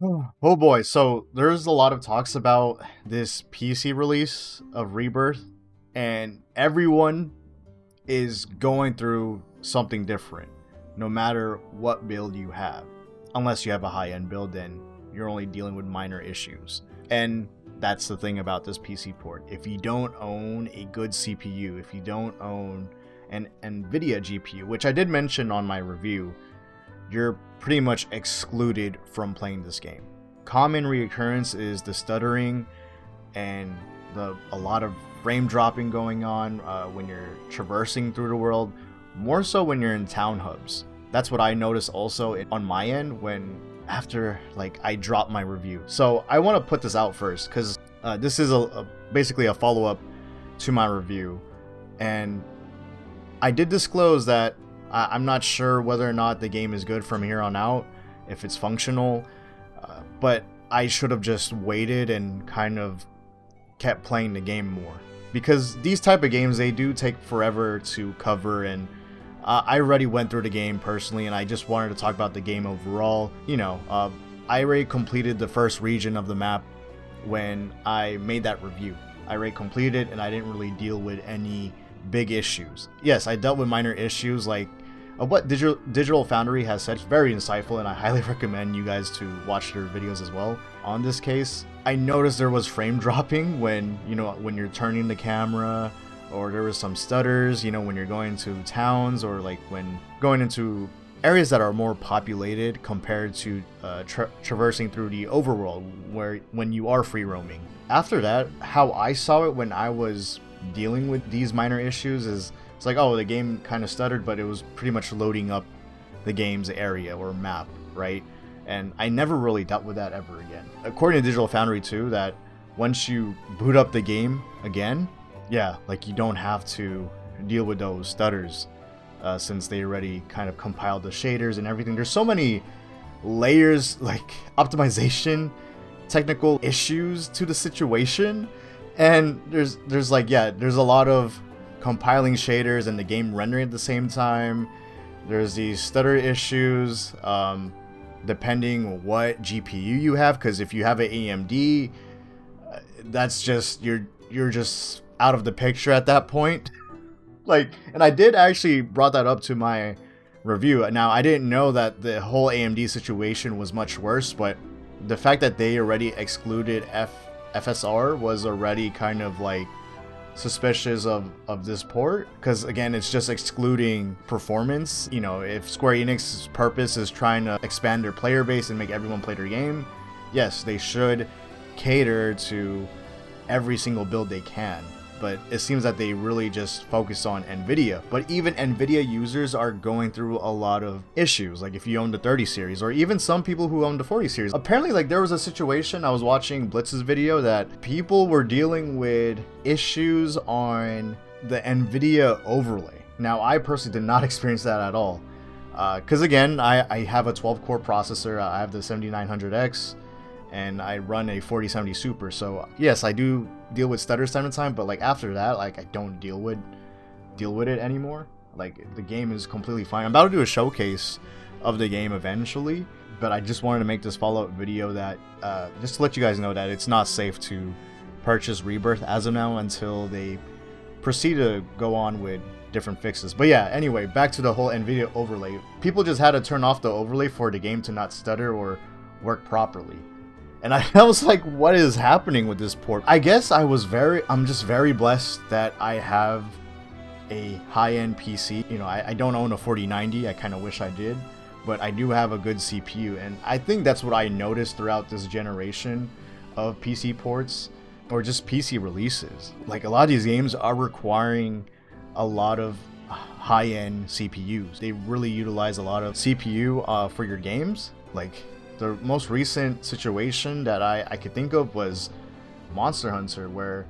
Oh boy, so there's a lot of talks about this PC release of Rebirth, and everyone is going through something different, no matter what build you have. Unless you have a high end build, then you're only dealing with minor issues. And that's the thing about this PC port. If you don't own a good CPU, if you don't own an NVIDIA GPU, which I did mention on my review, you're pretty much excluded from playing this game. Common reoccurrence is the stuttering and a lot of frame dropping going on when you're traversing through the world, more so when you're in town hubs. That's what I noticed also on my end when after like I dropped my review. So I want to put this out first because this is basically a follow-up to my review, and I did disclose that I'm not sure whether or not the game is good from here on out, if it's functional, but I should have just waited and kind of kept playing the game more. Because these type of games, they do take forever to cover, and I already went through the game personally, and I just wanted to talk about the game overall. I already completed the first region of the map when I made that review. I already completed it, and I didn't really deal with any big issues. Yes, I dealt with minor issues like what Digital Foundry has said. It's very insightful, and I highly recommend you guys to watch their videos as well on this case. I noticed there was frame dropping when you're turning the camera, or there was some stutters when you're going to towns, or like when going into areas that are more populated compared to traversing through the overworld when you are free roaming. After that, how I saw it when I was dealing with these minor issues is it's like, oh, the game kind of stuttered, but it was pretty much loading up the game's area or map, right? And I never really dealt with that ever again. According to Digital Foundry too, that once you boot up the game again, yeah, like you don't have to deal with those stutters since they already kind of compiled the shaders and everything. There's so many layers, like optimization, technical issues to the situation, and there's like, yeah, there's a lot of compiling shaders and the game rendering at the same time. There's these stutter issues depending what GPU you have, because if you have an AMD, that's just you're just out of the picture at that point. Like, and I did actually brought that up to my review. Now, I didn't know that the whole AMD situation was much worse, but the fact that they already excluded FSR was already kind of like suspicious of this port, because again, it's just excluding performance. If Square Enix's purpose is trying to expand their player base and make everyone play their game, yes, they should cater to every single build they can. But it seems that they really just focus on NVIDIA. But even NVIDIA users are going through a lot of issues. Like if you own the 30 series, or even some people who own the 40 series. Apparently, like there was a situation, I was watching Blitz's video, that people were dealing with issues on the NVIDIA overlay. Now, I personally did not experience that at all. Because again, I have a 12-core processor. I have the 7900X. And I run a 4070 Super, so yes, I do deal with stutters time to time, but like after that, like I don't deal with it anymore. Like the game is completely fine. I'm about to do a showcase of the game eventually, but I just wanted to make this follow-up video that just to let you guys know that it's not safe to purchase Rebirth as of now until they proceed to go on with different fixes. But yeah, anyway, back to the whole NVIDIA overlay. People just had to turn off the overlay for the game to not stutter or work properly. And I was like, what is happening with this port? I guess I'm just very blessed that I have a high-end PC. I don't own a 4090. I kind of wish I did, but I do have a good CPU. And I think that's what I noticed throughout this generation of PC ports, or just PC releases. Like a lot of these games are requiring a lot of high-end CPUs. They really utilize a lot of CPU for your games. Like, the most recent situation that I could think of was Monster Hunter, where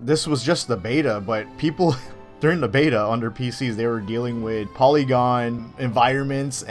this was just the beta, but people during the beta on their PCs, they were dealing with polygon environments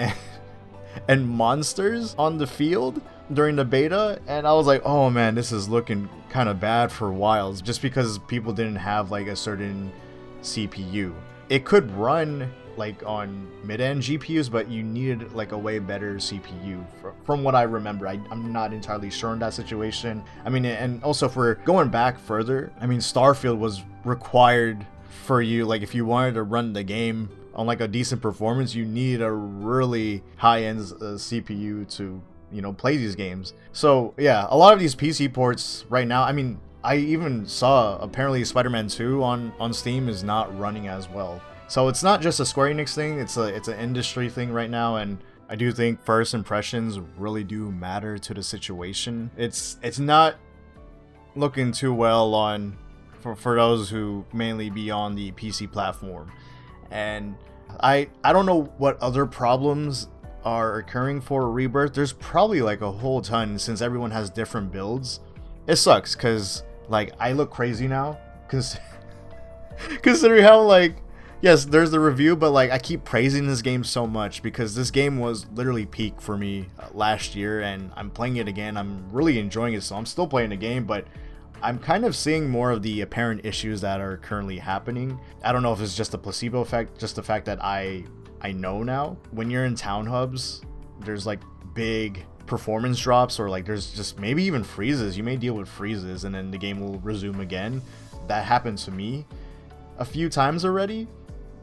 and monsters on the field during the beta, and I was like, oh man, this is looking kind of bad for a while, just because people didn't have like a certain CPU. It could run like on mid-end GPUs, but you needed like a way better CPU from what I remember. I'm not entirely sure in that situation. I mean, and also if we're going back further, I mean, Starfield was required for you, like if you wanted to run the game on like a decent performance, you need a really high-end CPU to, you know, play these games. So yeah, a lot of these PC ports right now, I mean, I even saw apparently Spider-Man 2 on Steam is not running as well. So it's not just a Square Enix thing, it's an industry thing right now, and I do think first impressions really do matter to the situation. It's not looking too well on for those who mainly be on the PC platform. And I don't know what other problems are occurring for Rebirth. There's probably like a whole ton since everyone has different builds. It sucks because like I look crazy now because considering how like, yes, there's the review, but like I keep praising this game so much because this game was literally peak for me last year, and I'm playing it again. I'm really enjoying it, so I'm still playing the game, but I'm kind of seeing more of the apparent issues that are currently happening. I don't know if it's just a placebo effect, just the fact that I know now. When you're in town hubs, there's like big performance drops, or like there's just maybe even freezes. You may deal with freezes and then the game will resume again. That happened to me a few times already,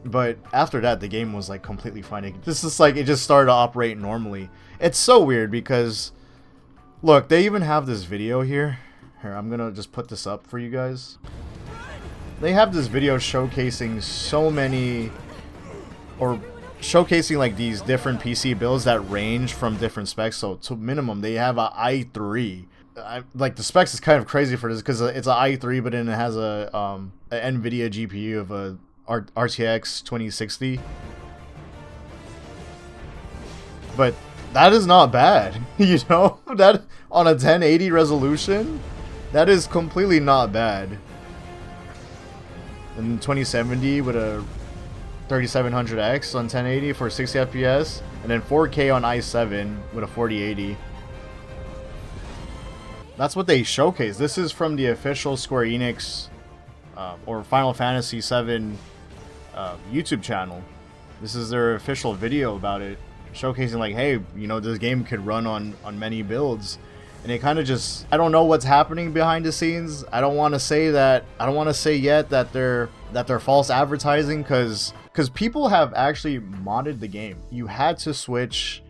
but after that the game was like completely fine. It just started to operate normally. It's so weird because look, they even have this video here. Here, I'm gonna just put this up for you guys. They have this video showcasing so many, or showcasing like these different PC builds that range from different specs. So to minimum, they have a i3. Like the specs is kind of crazy for this because it's an i3, but then it has a NVIDIA GPU of a RTX 2060. But that is not bad, you know. That on a 1080 resolution, that is completely not bad. And 2070 with a 3700X on 1080 for 60 FPS, and then 4K on i7 with a 4080. That's what they showcase. This is from the official Square Enix or Final Fantasy VII YouTube channel. This is their official video about it, showcasing like, hey, you know, this game could run on many builds. And it kind of just, I don't know what's happening behind the scenes. I don't want to say yet that they're false advertising, because people have actually modded the game. You had to switch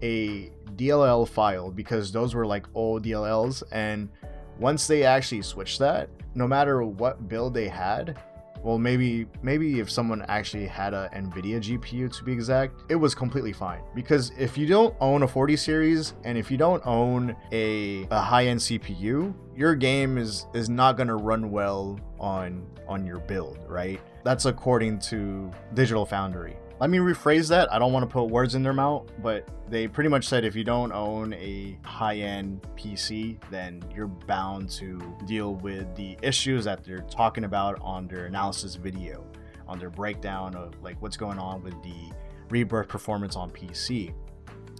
a DLL file because those were like old DLLs, and once they actually switched that, no matter what build they had, well, maybe if someone actually had a NVIDIA GPU to be exact, it was completely fine. Because if you don't own a 40 series and if you don't own a high-end CPU, your game is not gonna run well on your build, right? That's according to Digital Foundry. Let me rephrase that. I don't want to put words in their mouth, but they pretty much said if you don't own a high-end PC, then you're bound to deal with the issues that they're talking about on their analysis video, on their breakdown of like what's going on with the Rebirth performance on PC.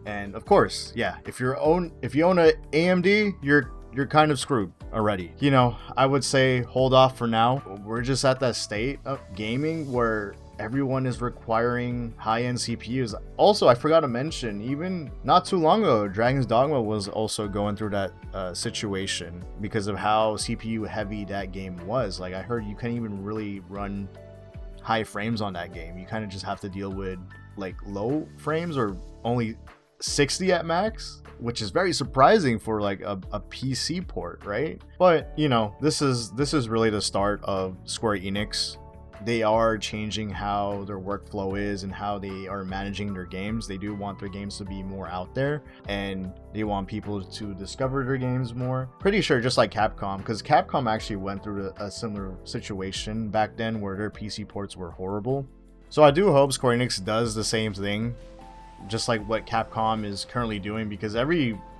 And of course, yeah, if you own a AMD, you're kind of screwed already. You know, I would say hold off for now. We're just at that state of gaming where everyone is requiring high-end CPUs. Also, I forgot to mention, even not too long ago, Dragon's Dogma was also going through that situation because of how CPU heavy that game was. Like I heard you can't even really run high frames on that game. You kind of just have to deal with like low frames or only 60 at max, which is very surprising for like a PC port, right? But you know, this is really the start of Square Enix. They are changing how their workflow is and how they are managing their games. They do want their games to be more out there, and they want people to discover their games more. Pretty sure just like Capcom, because Capcom actually went through a similar situation back then where their PC ports were horrible. So I do hope Square Enix does the same thing, just like what Capcom is currently doing, because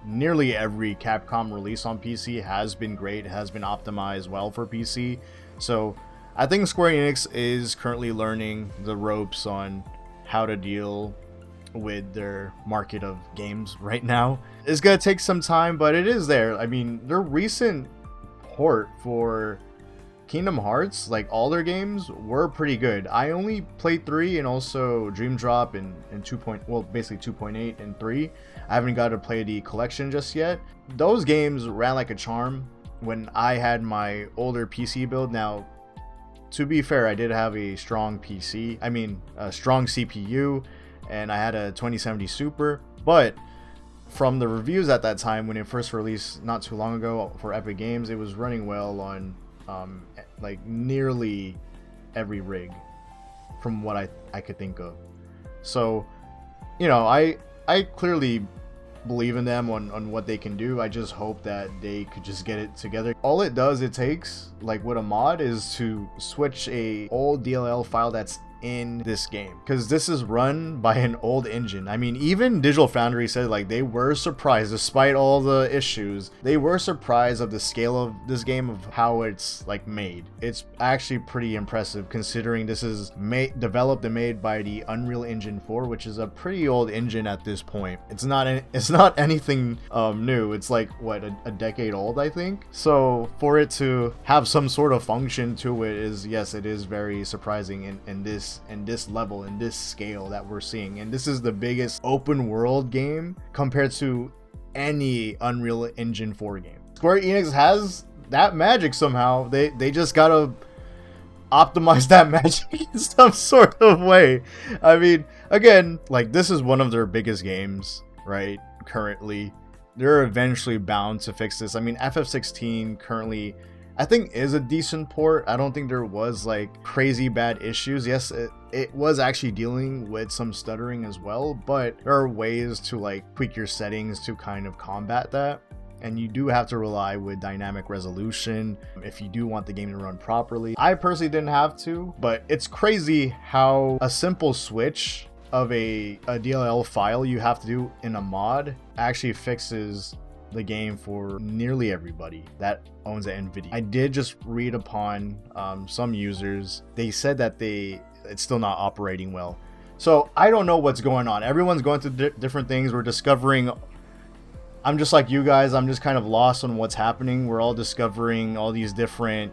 nearly every Capcom release on PC has been great, has been optimized well for PC. So I think Square Enix is currently learning the ropes on how to deal with their market of games right now. It's gonna take some time, but it is there. I mean, their recent port for Kingdom Hearts, like all their games, were pretty good. I only played 3 and also Dream Drop and 2. Well, basically 2.8 and 3. I haven't got to play the collection just yet. Those games ran like a charm when I had my older PC build. Now, to be fair, I did have a strong PC. I mean, a strong CPU, and I had a 2070 Super. But from the reviews at that time, when it first released not too long ago for Epic Games, it was running well on like nearly every rig from what I could think of. So, you know, I clearly believe in them on what they can do. I just hope that they could just get it together. All it takes, like with a mod, is to switch a old DLL file that's in this game, because this is run by an old engine. I mean, even Digital Foundry said like they were surprised, despite all the issues, they were surprised of the scale of this game, of how it's like made. It's actually pretty impressive considering this is developed and made by the Unreal Engine 4, which is a pretty old engine at this point. It's not anything new. It's like what, a decade old, I think. So for it to have some sort of function to it is, yes, it is very surprising in this level, in this scale that we're seeing. And this is the biggest open world game compared to any Unreal Engine 4 game. Square Enix has that magic somehow. They just gotta optimize that magic in some sort of way. I mean, again, like, this is one of their biggest games, right? Currently, they're eventually bound to fix this. I mean, FF16 currently, I think, is a decent port. I don't think there was like crazy bad issues. Yes, it was actually dealing with some stuttering as well, but there are ways to like tweak your settings to kind of combat that. And you do have to rely with dynamic resolution if you do want the game to run properly. I personally didn't have to, but it's crazy how a simple switch of a DLL file you have to do in a mod actually fixes the game for nearly everybody that owns an NVIDIA. I did just read upon some users. They said that it's still not operating well. So I don't know what's going on. Everyone's going through different things. We're discovering. I'm just like you guys. I'm just kind of lost on what's happening. We're all discovering all these different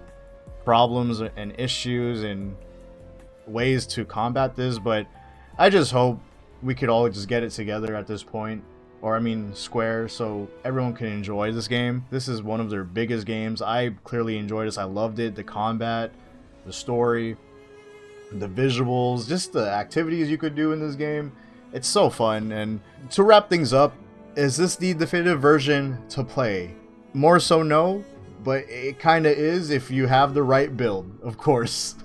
problems and issues and ways to combat this. But I just hope we could all just get it together at this point. Or I mean Square, so everyone can enjoy this game. This is one of their biggest games. I clearly enjoyed this. I loved it. The combat, the story, the visuals, just the activities you could do in this game. It's so fun. And to wrap things up, is this the definitive version to play? More so no, but it kind of is if you have the right build, of course.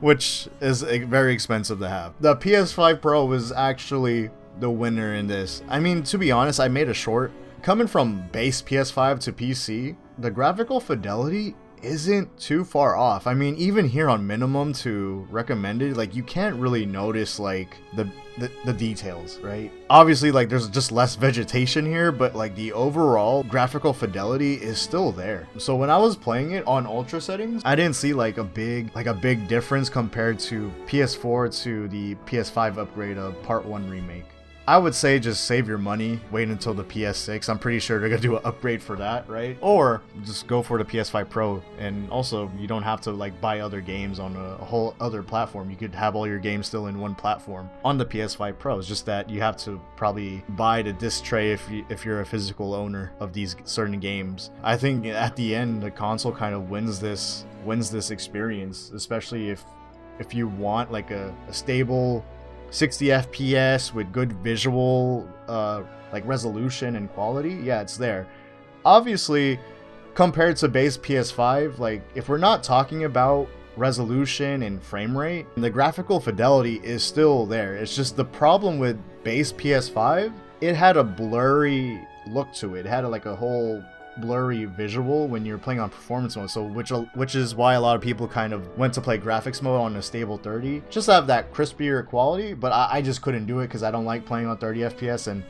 Which is very expensive to have. The PS5 Pro was actually the winner in this. I mean, to be honest, I made a short. Coming from base PS5 to PC, the graphical fidelity isn't too far off. I mean, even here on minimum to recommended, like, you can't really notice like the details, right? Obviously, like, there's just less vegetation here, but like the overall graphical fidelity is still there. So when I was playing it on ultra settings, I didn't see like a big difference compared to PS4 to the PS5 upgrade of Part 1 remake. I would say just save your money, wait until the PS6. I'm pretty sure they're gonna do an upgrade for that, right? Or just go for the PS5 Pro. And also, you don't have to like buy other games on a whole other platform. You could have all your games still in one platform on the PS5 Pro. It's just that you have to probably buy the disc tray if you're a physical owner of these certain games. I think at the end, the console kind of wins this experience, especially if you want like a stable 60 FPS with good visual like resolution and quality. Yeah, it's there. Obviously, compared to base PS5, like, if we're not talking about resolution and frame rate, the graphical fidelity is still there. It's just the problem with base PS5, it had a blurry look to it. It had like a whole blurry visual when you're playing on performance mode, so which is why a lot of people kind of went to play graphics mode on a stable 30 just to have that crispier quality. But I just couldn't do it because I don't like playing on 30 FPS, and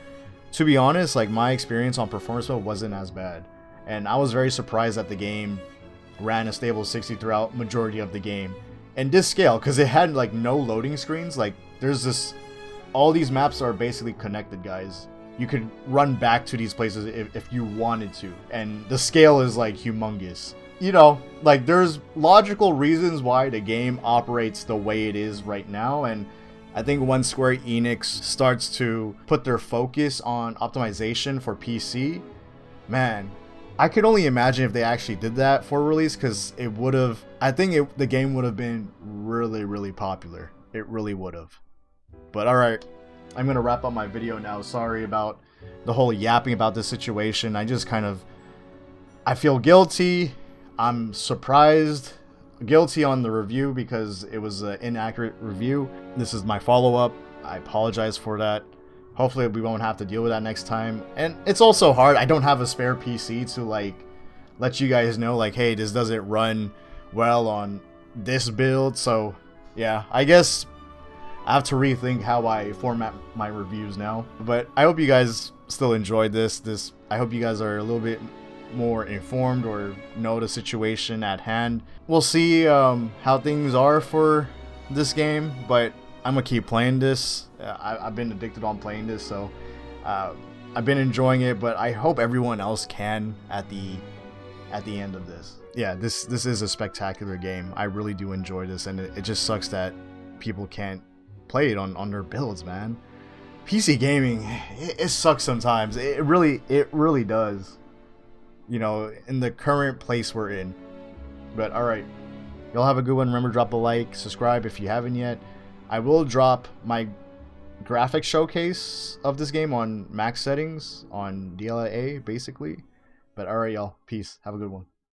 to be honest, like, my experience on performance mode wasn't as bad, and I was very surprised that the game ran a stable 60 throughout majority of the game. And this scale, because it had like no loading screens, like, there's this, all these maps are basically connected, guys. You could run back to these places if you wanted to, and the scale is like humongous. you know, like there's logical reasons why the game operates the way it is right now, and I think when Square Enix starts to put their focus on optimization for PC, man, I could only imagine if they actually did that for release, because it would have, I think the game would have been really, really popular. It really would have. But alright, I'm going to wrap up my video now. Sorry about the whole yapping about this situation. I feel guilty. I'm surprised. Guilty on the review because it was an inaccurate review. This is my follow-up. I apologize for that. Hopefully we won't have to deal with that next time. And it's also hard. I don't have a spare PC to like let you guys know like, hey, this doesn't run well on this build. So yeah, I guess I have to rethink how I format my reviews now. But I hope you guys still enjoyed this. I hope you guys are a little bit more informed or know the situation at hand. We'll see how things are for this game, but I'm gonna keep playing this. I've been addicted on playing this, so I've been enjoying it, but I hope everyone else can at the end of this. Yeah, this is a spectacular game. I really do enjoy this, and it just sucks that people can't play it on their builds, man. PC gaming, it sucks sometimes. It really does. You know, in the current place we're in. But alright, y'all have a good one. Remember, drop a like, subscribe if you haven't yet. I will drop my graphics showcase of this game on max settings on DLA basically. But alright, y'all, peace. Have a good one.